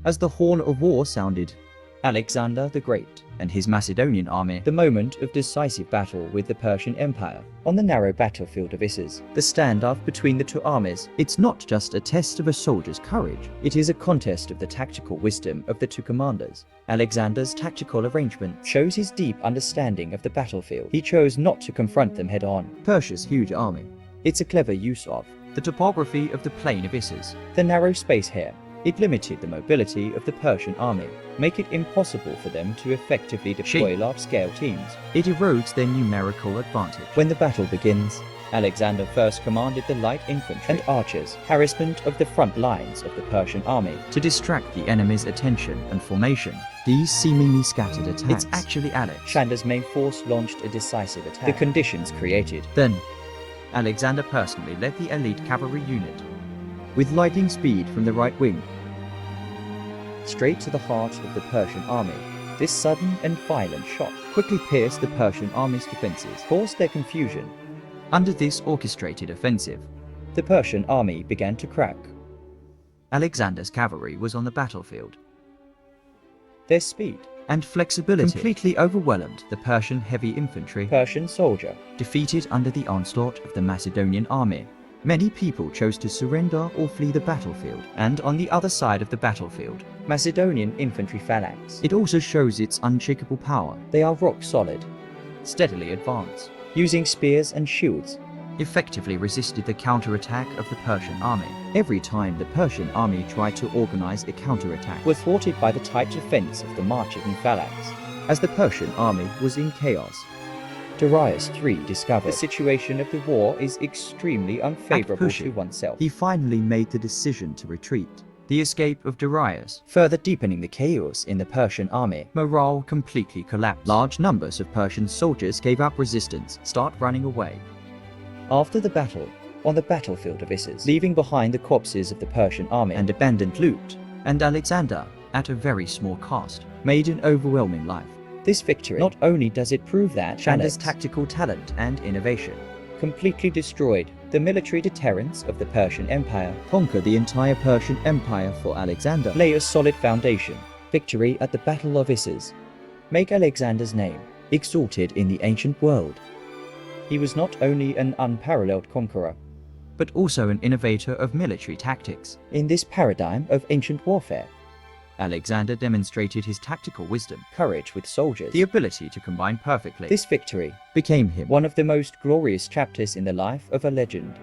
As the horn of war sounded, Alexander the Great and his Macedonian army, the moment of decisive battle with the Persian Empire, on the narrow battlefield of Issus, the standoff between the two armies. It's not just a test of a soldier's courage, it is a contest of the tactical wisdom of the two commanders. Alexander's tactical arrangement shows his deep understanding of the battlefield. He chose not to confront them head-on. Persia's huge army. It's a clever use of the topography of the plain of Issus, the narrow space here. It limited the mobility of the Persian army, make it impossible for them to effectively deploy large-scale teams. It erodes their numerical advantage. When the battle begins, Alexander first commanded the light infantry and archers, harassment of the front lines of the Persian army, to distract the enemy's attention and formation. These seemingly scattered attacks. It's actually Alexander's main force launched a decisive attack. The conditions created. Then, Alexander personally led the elite cavalry unit, with lightning speed from the right wing, straight to the heart of the Persian army. This sudden and violent shot quickly pierced the Persian army's defenses, caused their confusion. Under this orchestrated offensive, the Persian army began to crack. Alexander's cavalry was on the battlefield. Their speed and flexibility completely overwhelmed the Persian heavy infantry. Persian soldier defeated under the onslaught of the Macedonian army. Many people chose to surrender or flee the battlefield, and on the other side of the battlefield, Macedonian infantry phalanx. It also shows its unshakable power. They are rock solid, steadily advance, using spears and shields, effectively resisted the counterattack of the Persian army. Every time the Persian army tried to organize a counterattack, were thwarted by the tight defense of the marching phalanx, as the Persian army was in chaos. Darius III discovered the situation of the war is extremely unfavorable to oneself. He finally made the decision to retreat. The escape of Darius, further deepening the chaos in the Persian army. Morale completely collapsed. Large numbers of Persian soldiers gave up resistance, start running away. After the battle, on the battlefield of Issus, leaving behind the corpses of the Persian army and abandoned loot, and Alexander, at a very small cost, made an overwhelming life. This victory, not only does it prove that Alexander's tactical talent and innovation completely destroyed the military deterrence of the Persian Empire, conquer the entire Persian Empire for Alexander, lay a solid foundation. Victory at the Battle of Issus make Alexander's name exalted in the ancient world. He was not only an unparalleled conqueror, but also an innovator of military tactics. In this paradigm of ancient warfare, Alexander demonstrated his tactical wisdom, courage with soldiers, the ability to combine perfectly. This victory became him one of the most glorious chapters in the life of a legend.